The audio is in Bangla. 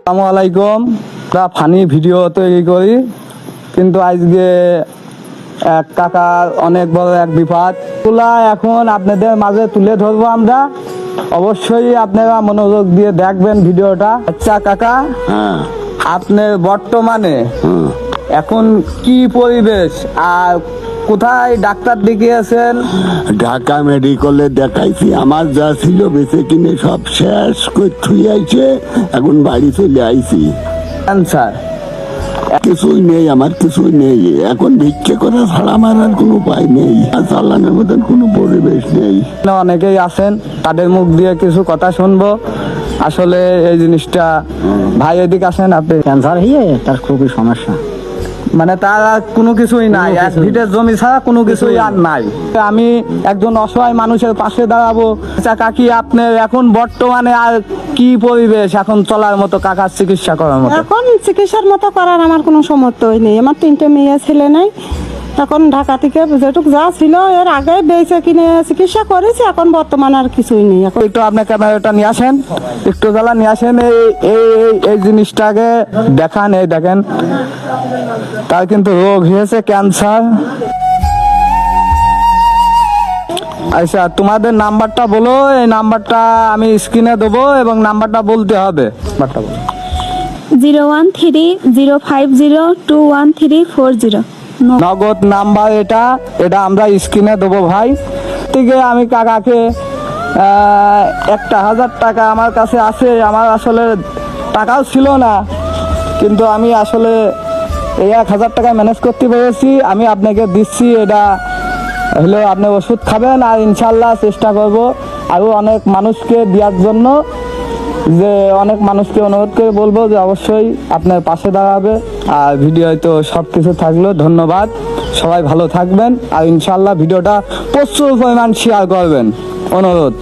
আসসালামু আলাইকুম। ফানি ভিডিও তৈরি করি, কিন্তু আজকে এক কাকার অনেক বড় এক বিপদ তুলা এখন আপনাদের মাঝে তুলে ধরবো আমরা। অবশ্যই আপনারা মনোযোগ দিয়ে দেখবেন ভিডিওটা। আচ্ছা কাকা, আপনার বর্তমানে এখন কি পরিবেশ আর কোথায় ডাক্তার দেখিয়েছেন? ঢাকা মেডিকেলে দেখাইছি, আমার যা ছিল বেঁচে কিনে সব শেষ করে থুই আইছে, এখন বাড়ি চলে আইছি। ক্যান্সার কিছুই নেই, আমার কিছুই নেই, এখন ভিক্ষে করা ছাড়া আমার আর কোনো উপায় নেই, আর চালানোর মতন কোনো পরিবেশ নেই। অনেকেই আছেন, তাদের মুখ দিয়ে কিছু কথা শুনবো। আসলে এই জিনিসটা, ভাই এদিকে আসেন। আপনি ক্যান্সার হয়ে তার খুবই সমস্যা, মানে তার আর কোনো কিছুই নাই, এক ভিটের জমি ছাড়া কোনো কিছুই আর নাই। আমি একজন অসহায় মানুষের পাশে দাঁড়াবো। আচ্ছা কাকি, আপনার এখন বর্তমানে আর কি পরিবেশ এখন চলার মতো, কাকার চিকিৎসা করার মতো? এখন চিকিৎসার মতো করার আমার কোনো সামর্থ্যই নেই। আমার 3টে মেয়ে ছেলে নাই। এখন ঢাকা থেকে যেটুক যা ছিল এর আগে বেঁচে কিনে চিকিৎসা করেছি, এখন বর্তমানে আর কিছুই নেই। এখন একটু আপনার ক্যামেরাটা নিয়ে আসেন, একটু জ্বালা নিয়ে আসেন। এই জিনিসটাকে দেখান। এই দেখেন, তার কিন্তু রোগ হয়েছে ক্যান্সার। আচ্ছা, তোমাদের নাম্বারটা বলো। এই নাম্বারটা আমি স্ক্রিনে দেবো এবং নাম্বারটা বলতে হবে। নাম্বারটা বলো। 01305021340। নগদ নাম্বার এটা আমরা স্ক্রিনে দেবো ভাই। থেকে আমি কাকাকে 1,000 টাকা আমার কাছে আছে। আমার আসলে টাকাও ছিল না, কিন্তু আমি আসলে এই 1,000 টাকা ম্যানেজ করতে পেরেছি। আমি আপনাকে দিচ্ছি, এটা হলো আপনি ওষুধ খাবেন, আর ইনশাল্লাহ চেষ্টা করব আরও অনেক মানুষকে দেওয়ার জন্য। যে অনেক মানুষকে অনুরোধ করে বলবো যে অবশ্যই আপনার পাশে দাঁড়াবে। আর ভিডিও তো সব কিছু থাকলো, ধন্যবাদ। সবাই ভালো থাকবেন, আর ইনশাল্লাহ ভিডিওটা প্রচুর পরিমাণ শেয়ার করবেন, অনুরোধ।